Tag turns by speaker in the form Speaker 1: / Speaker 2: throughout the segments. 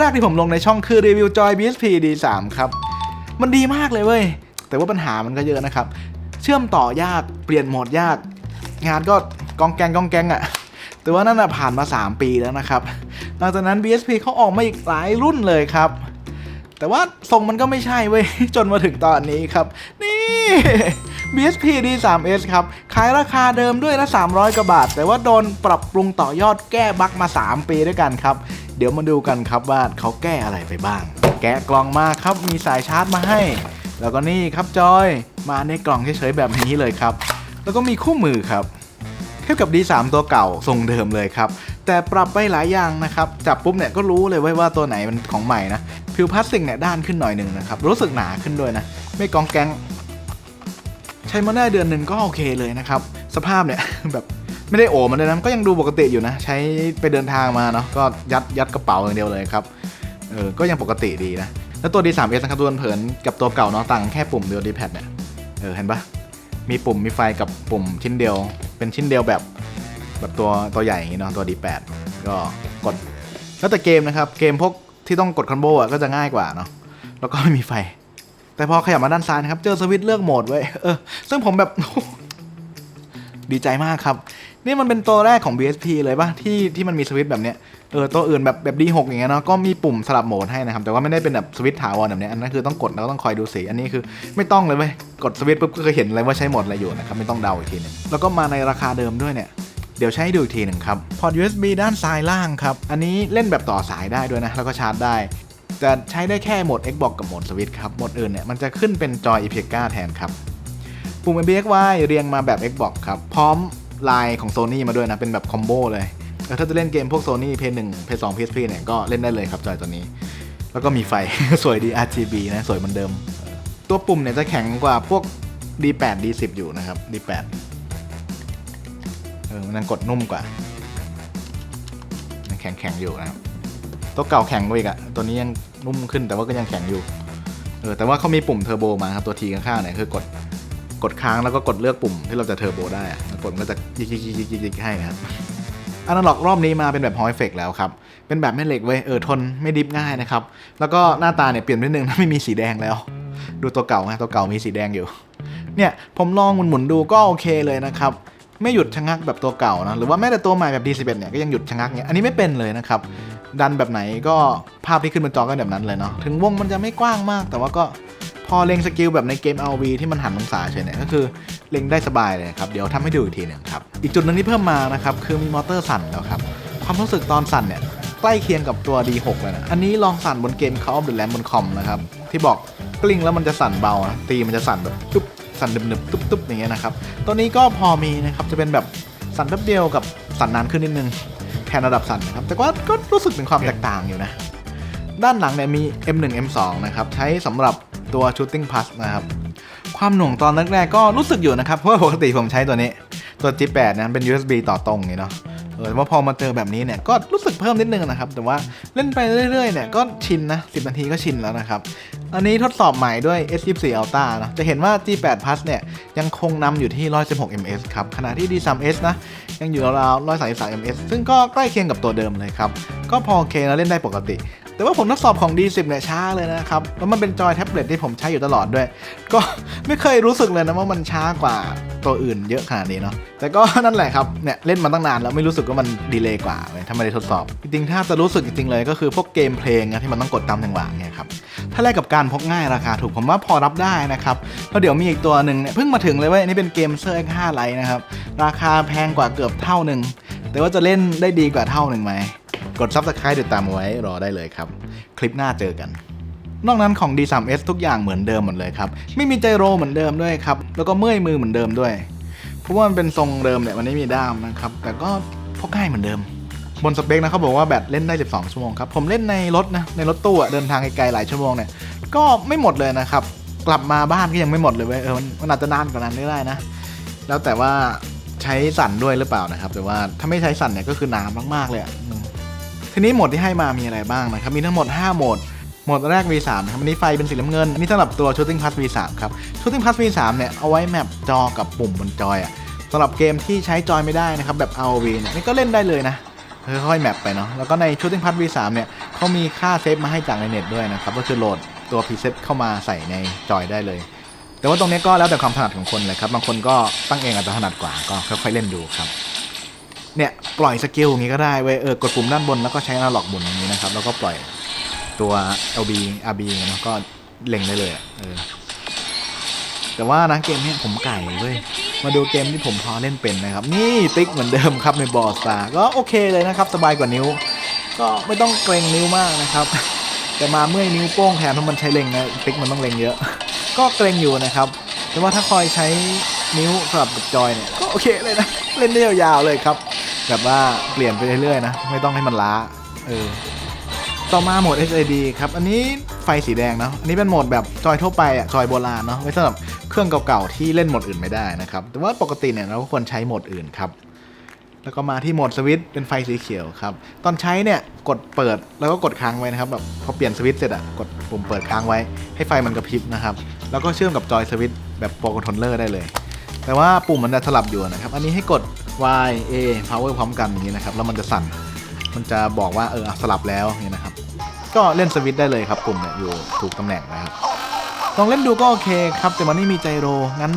Speaker 1: แรกที่ผมลงในช่องคือรีวิวจอย BSP D3 ครับมันดีมากเลยเว้ยแต่ว่าปัญหามันก็เยอะนะครับเชื่อมต่อยากเปลี่ยนโหมดยากงานก็กองแกงอะแต่ว่านั่นน่ะผ่านมา3 ปีแล้วนะครับหลังจากนั้น BSP เขาออกมาอีกหลายรุ่นเลยครับแต่ว่าทรงมันก็ไม่ใช่เว้ยจนมาถึงตอนนี้ครับนี่ BSP D3S ครับขายราคาเดิมด้วยละ300 กว่าบาทแต่ว่าโดนปรับปรุงต่อยอดแก้บั๊กมา3 ปีด้วยกันครับเดี๋ยวมาดูกันครับว่าเขาแก้อะไรไปบ้างแกะกล่องมาครับมีสายชาร์จมาให้แล้วก็นี่ครับจอยมาในกล่องเฉยๆแบบนี้เลยครับแล้วก็มีคู่มือครับเทียบกับ D3 ตัวเก่าทรงเดิมเลยครับแต่ปรับไปหลายอย่างนะครับจับปุ๊บเนี่ยก็รู้เลยว่าตัวไหนมันของใหม่นะผิวพลาสติกเนี่ยด้านขึ้นหน่อยหนึ่งนะครับรู้สึกหนาขึ้นด้วยนะไม่กองแกงใช้มาได้เดือนหนึ่งก็โอเคเลยนะครับสภาพเนี่ย แบบไม่ได้โอบมันเลยนะก็ยังดูปกติอยู่นะใช้ไปเดินทางมาเนาะก็ยัดกระเป๋าอย่างเดียวเลยครับก็ยังปกติดีนะแล้วตัว D3S นะครับตัวเผินกับตัวเก่าเนาะต่างแค่ปุ่มเดียว D-pad เนี่ยเห็นปะมีปุ่มมีไฟกับปุ่มชิ้นเดียวเป็นชิ้นเดียวแบบตัวใหญ่อย่างงี้เนาะตัว D8 ก็กดแล้วแต่เกมนะครับเกมพวกที่ต้องกดคอมโบก็จะง่ายกว่าเนาะแล้วก็ไม่มีไฟแต่พอขยับมาด้านซ้ายนะครับเจอสวิตช์เลือกโหมดไว้ซึ่งผมแบบ ดีใจมากครับนี่มันเป็นตัวแรกของ BSP เลยป่ะที่มันมีสวิตช์แบบเนี้ยตัวอื่นแบบ D6 อย่างเงี้ยเนาะก็มีปุ่มสลับโหมดให้นะครับแต่ว่าไม่ได้เป็นแบบสวิตช์ถาวรแบบนี้อันนั้นคือต้องกดแล้วต้องคอยดูสีอันนี้คือไม่ต้องเลยเว้ยกดสวิตช์ปุ๊บก็เคยเห็นเลยว่าใช้โหมดอะไรอยู่นะครับไม่ต้องเดาอีกทีนึงแล้วก็มาในราคาเดิมด้วยเนี่ยเดี๋ยวใช้ให้ดูอีกทีหนึ่งครับพอร์ต USB ด้านซ้ายล่างครับอันนี้เล่นแบบต่อสายได้ด้วยนะแล้วก็ชาร์จได้แต่ใช้ได้แค่โหมด Xbox กับโหมดสวิตช์ครับโหมดอื่นเนี่ยมันจะขึ้นเป็นจอย EPK แทนครับปุ่ม MBXY เรียงมาแบบ Xbox ครับพร้อมลายของ Sony มาด้วยนะเป็นแบบคอมโบเลยถ้าจะเล่นเกมพวก Sony PS1 PS2 PSP เนี่ยก็เล่นได้เลยครับจอยตัวนี้แล้วก็มีไฟ สวยดี RGB นะสวยเหมือนเดิมตัวปุ่มเนี่ยจะแข็งกว่าพวก D8 D10 อยู่นะครับ D8 มันยังกดนุ่มกว่ายังแข็งอยู่นะครับตัวเก่าแข็งกว่าอีกอะตัวนี้ยังนุ่มขึ้นแต่ว่าก็ยังแข็งอยู่แต่ว่าเขามีปุ่มเทอร์โบมาครับตัว T ข้างๆเนี่ยคือกดค้างแล้วก็กดเลือกปุ่มที่เราจะเทอร์โบได้แล้วกดมันก็จะยิกให้ครับอนาล็อกรอบนี้มาเป็นแบบฮอลล์เอฟเฟกต์แล้วครับเป็นแบบแม่เหล็กเว้ยทนไม่ดิฟง่ายนะครับแล้วก็หน้าตาเนี่ยเปลี่ยนไปนิดนึงนะไม่มีสีแดงแล้วดูตัวเก่านะตัวเก่ามีสีแดงอยู่เนี่ยผมลองหมุนดูก็โอเคเลยนะครับไม่หยุดชะงักแบบตัวเก่านะหรือว่าแม้แต่ตัวใหม่แบบ D11 เนี่ยก็ยังหยุดชะงักเนี่ยอันนี้ไม่เป็นเลยนะครับดันแบบไหนก็ภาพที่ขึ้นบนจอก็แบบนั้นเลยเนาะถึงวงมันจะไม่กว้างมากแต่ว่าก็พอเล็งสกิลแบบในเกม RV ที่มันหันองศาเฉยเนี่ยก็คือเล็งได้สบายเลยครับเดี๋ยวทำให้ดูอีกทีหนึ่งครับอีกจุดหนึ่งที่เพิ่มมานะครับคือมีมอเตอร์สั่นแล้วครับความรู้สึกตอนสั่นเนี่ยใกล้เคียงกับตัว D6 เลยนะอันนี้ลองสั่นบนเกม Call of the Lamb บนคอมนะครับที่บอกกลิ้งแล้วมันจะสั่นเบานะตีมันจะสั่นแบบตุ๊บสั่นดึบๆตุ๊บๆอย่างเงี้ยนะครับตัวนี้ก็พอมีนะครับจะเป็นแบบสั่นแป๊บเดียวกับสั่นนานขึ้นนิดนึงแทนระดับสั่นนะครับแต่ว่าก็รู้สึกถึงความแตกต่างอยู่นะด้านหลังเนี่ยมี M1 M2 นะครับใช้สำหรับตัว Shooting Plus นะครับความหน่วงตอนแรกๆก็รู้สึกอยู่นะครับเพราะว่าปกติผมใช้ตัวนี้ตัว G8 นะเป็น USB ต่อตรงอย่างเนาะแต่ว่าพอมาเจอแบบนี้เนี่ยก็รู้สึกเพิ่มนิดนึงนะครับแต่ว่าเล่นไปเรื่อยๆเนี่ยก็ชินนะ10 นาทีก็ชินแล้วนะครับอันนี้ทดสอบใหม่ด้วย S24 Ultra นะจะเห็นว่า G8 Plus เนี่ยยังคงนำอยู่ที่116 ms ครับขณะที่ D3S นะยังอยู่ราวๆ133 ms ซึ่งก็ใกล้เคียงกับตัวเดิมเลยครับก็พอโอเคนะเล่นได้ปกติแต่ว่าผมทดสอบของ D10 เนี่ยช้าเลยนะครับแล้วมันเป็นจอยแท็บเล็ตที่ผมใช้อยู่ตลอดด้วยก็ไม่เคยรู้สึกเลยนะว่ามันช้ากว่าตัวอื่นเยอะขนาดนี้เนาะแต่ก็นั่นแหละครับเนี่ยเล่นมาตั้งนานแล้วไม่รู้สึกว่ามันดีเลย์กว่าเลยถ้าไม่ได้ทดสอบจริงๆถ้าจะรู้สึกจริงๆเลยก็คือพวกเกมเพลงนะที่มันต้องกดตามจังหวะเนี่ยครับถ้าแลกกับการพกง่ายราคาถูกผมว่าพอรับได้นะครับแล้วเดี๋ยวมีอีกตัวหนึ่งเนี่ยเพิ่งมาถึงเลยเว้ยนี่เป็นเกมเซอร์ X5 Lite นะครับราคาแพงกว่าเกือบเท่านึงแต่ว่าจะเล่นได้ดีกว่าเท่านึงไหมกด Subscribe ติดตามเอาไว้รอได้เลยครับคลิปหน้าเจอกันนอกนั้นของ D3S ทุกอย่างเหมือนเดิมหมดเลยครับไม่มีไจโรเหมือนเดิมด้วยครับแล้วก็เมื่อยมือเหมือนเดิมด้วยเพราะว่ามันเป็นทรงเดิมเนี่ยมันไม่มีด้ามนะครับแต่ก็พกง่ายเหมือนเดิมบนสเปคนะเขาบอกว่าแบตเล่นได้12 ชั่วโมงครับผมเล่นในรถนะในรถตู้เดินทางไกลๆหลายชั่วโมงเนี่ยก็ไม่หมดเลยนะครับกลับมาบ้านก็ยังไม่หมดเลยเว้ยมันอาจจะนานกว่านั้นได้นะแล้วแต่ว่าใช้สั่นด้วยหรือเปล่านะครับแต่ว่าถ้าไม่ใช้สั่นเนี่ยก็คือหนามากๆเลยทีนี้โหมดที่ให้มามีอะไรบ้างนะครับมีทั้งหมด5โหมดโหมดแรก V3 นะครับอันนี้ไฟเป็นสีน้ำเงินอันนี้สำหรับตัว Shooting Plus V3 ครับ Shooting Plus V3 เนี่ยเอาไว้แมปจอกับปุ่มบนจอยสำหรับเกมที่ใช้จอยไม่ได้นะครับแบบ ROV เนี่ยนี่ก็เล่นได้เลยนะ ค่อยๆแมปไปเนาะแล้วก็ใน Shooting Path V3 เนี่ยเขามีค่าเซฟมาให้จากในเน็ตด้วยนะครับก็คือโหลดตัวพรีเซตเข้ามาใส่ในจอยได้เลยแต่ว่าตรงนี้ก็แล้วแต่ความถนัดของคนเลยครับบางคนก็ตั้งเองอาจจะถนัดกว่าก็ค่อยๆเล่นดูครับเนี่ยปล่อยสกิลอย่างนี้ก็ได้เว้ยกดปุ่มด้านบนแล้วก็ใช้อนาล็อกหมุนอย่างนี้นะครับแล้วก็ปล่อยตัว LB RB เนาะก็เล็งได้เลยแต่ว่านะเกมนี้ผมไก่เว้ยมาดูเกมที่ผมพอเล่นเป็นนะครับนี่ติ๊กเหมือนเดิมครับในบอสตาก็โอเคเลยนะครับสบายกว่านิ้วก็ไม่ต้องเกรงนิ้วมากนะครับแต่มาเมื่อยนิ้วโป้งแทนเพราะมันใช้เล็งนะติ๊กมันต้องเล็งเยอะก็เกรงอยู่นะครับแต่ว่าถ้าคอยใช้นิ้วสลับกับจอยเนี่ยก็โอเคเลยนะเล่นได้ยาวๆเลยครับแบบว่าเปลี่ยนไปเรื่อยๆนะไม่ต้องให้มันล้าต่อมาโหมด HID ครับอันนี้ไฟสีแดงเนาะอันนี้เป็นโหมดแบบจอยทั่วไปจอยโบราณเนาะไว้สำหรับเครื่องเก่าๆที่เล่นโหมดอื่นไม่ได้นะครับแต่ว่าปกติเนี่ยเราก็ควรใช้โหมดอื่นครับแล้วก็มาที่โหมดสวิตช์เป็นไฟสีเขียวครับตอนใช้เนี่ยกดเปิดแล้วก็กดค้างไว้นะครับแบบพอเปลี่ยนสวิตช์เสร็จกดปุ่มเปิดค้างไว้ให้ไฟมันกระพริบนะครับแล้วก็เชื่อมกับจอยสวิตช์แบบโปรคอนโทรลเลอร์ได้เลยแต่ว่าปุ่มมันจะสลับอยู่นะครับอันนี้ให้กด Y A power พร้อมกันอย่างนี้นะครับแล้วมันจะสั่นมันจะบอกว่าสลับแล้วนี่นะครับก็เล่นสวิตช์ได้เลยครับปุ่มเนี่ยอยู่ถูกตำแหน่งนะครับลองเล่นดูก็โอเคครับแต่มันไม่มีไจโรงั้น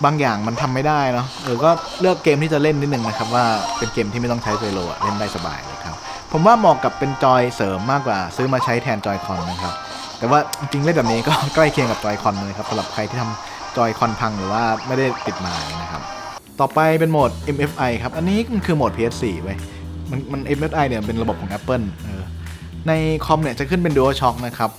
Speaker 1: บางอย่างมันทำไม่ได้เนาะก็เลือกเกมที่จะเล่นนิดนึงนะครับว่าเป็นเกมที่ไม่ต้องใช้ไจโรเล่นได้สบายเลยครับผมว่าเหมาะกับเป็นจอยเสริมมากกว่าซื้อมาใช้แทนจอยคอนนะครับแต่ว่าจริงๆเล่นแบบนี้ก็ใกล้เคียงกับจอยคอนเลยครับสำหรับใครที่ทำจอยคอนพังหรือว่าไม่ได้ติดมานะครับต่อไปเป็นโหมด MFI ครับอันนี้มันคือโหมด PS4 ไว้มัน MFI เนี่ยเป็นระบบของ Appleในคอมเนี่ยจะขึ้นเป็น DualShock นะครับ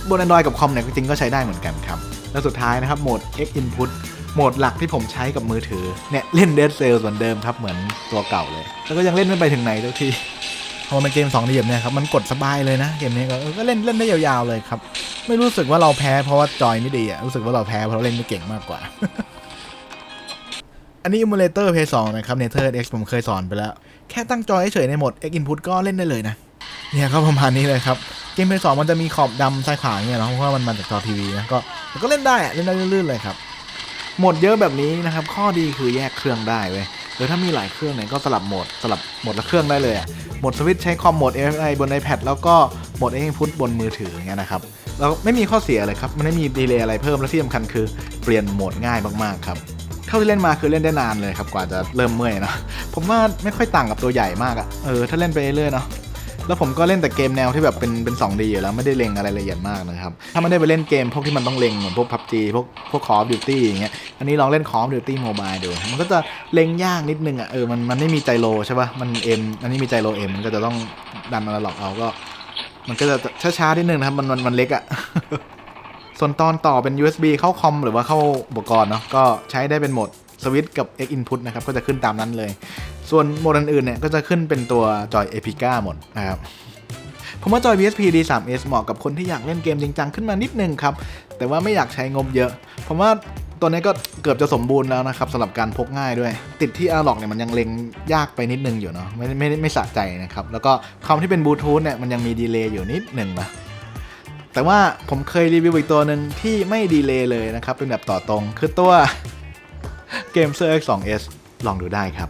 Speaker 1: บน Android กับคอมเนี่ยจริงๆก็ใช้ได้เหมือนกันครับแล้วสุดท้ายนะครับโหมด X Input โหมดหลักที่ผมใช้กับมือถือเนี่ยเล่น Dead Cells เหมือนเดิมครับเหมือนตัวเก่าเลยแล้วก็ยังเล่นไม่ไปถึงไหนทุกทีพอมันเกม2 เหลี่ยมเนี่ยครับมันกดสบายเลยนะเกมนี้ก็เล่นได้ยาวๆเลยครับไม่รู้สึกว่าเราแพ้เพราะว่าจอยไม่ดีรู้สึกว่าเราแพ้เพราะเราเล่นไม่เก่งมากกว่า อันนี้ Emulator PS2 นะครับ Nether X ผมเคยสอนไปแล้วแค่ตั้งจอยเฉยในโหมด X Input ก็เล่นได้เลยนะเนี่ยก็ประมาณนี้เลยครับเกม PS2 มันจะมีขอบดำซ้ายขวาเนี่ยเนาะเพราะว่ามันมาจากจอทีวีนะก็เล่นได้เล่นได้ลื่นๆเลยครับโหมดเยอะแบบนี้นะครับข้อดีคือแยกเครื่องได้เว้ยหรือถ้ามีหลายเครื่องเนี่ยก็สลับโหมดละเครื่องได้เลยโหมดสวิตช์ใช้คอมโหมด MFI บน iPad แล้วก็โหมด X Input บนมือถืออย่างเงี้ยนะครับแล้วไม่มีข้อเสียเลยครับมันไม่มีดีเลย์อะไรเพิ่มและที่สำคัญคือเปลี่ยนโหมดง่ายมากๆครับเท่าที่เล่นมาคือเล่นได้นานเลยครับกว่าจะเริ่มเมื่อยเนาะผมว่าไม่ค่อยต่างกับตัวใหญ่มากถ้าเล่นไปเรื่อยๆเนาะแล้วผมก็เล่นแต่เกมแนวที่แบบเป็น 2D อยู่แล้วไม่ได้เล็งอะไรละเอียดมากนะครับถ้าไม่ได้ไปเล่นเกมพวกที่มันต้องเล็งเหมือนพวก PUBG พวก Call of Duty อย่างเงี้ยอันนี้ลองเล่น Call of Duty Mobile ดูมันก็จะเล็งยากนิดนึงมันไม่มีไจโรใช่ป่ะมันเอ็มอันนี้มีไจโรเอ็มมันก็จะต้องดันอนาล็อกเอาก็มันก็จะช้าๆนิดนึงนะครับมันเล็กส่วนตอนต่อเป็น USB เข้าคอมหรือว่าเข้าอุปกรณ์เนาะก็ใช้ได้เป็นโหมดสวิตช์กับ X Input นะครับก็จะขึ้นตามนั้นเลยส่วนโหมดอื่นๆเนี่ยก็จะขึ้นเป็นตัวจอย Epica หมดนะครับผมว่าจอย PSP D3s เหมาะกับคนที่อยากเล่นเกมจริงจังขึ้นมานิดนึงครับแต่ว่าไม่อยากใช้งบเยอะผมว่าตัวนี้ก็เกือบจะสมบูรณ์แล้วนะครับสำหรับการพกง่ายด้วยติดที่อนาล็อกเนี่ยมันยังเล็งยากไปนิดนึงอยู่เนาะไม่สะใจนะครับแล้วก็คอมที่เป็นบลูทูธเนี่ยมันยังมีดีเลย์อยู่นิดนึงนะแต่ว่าผมเคยรีวิวอีกตัวหนึ่งที่ไม่ดีเลย์เลยนะครับเป็นแบบต่อตรงคือตัว Gamer X2s ลองดูได้ครับ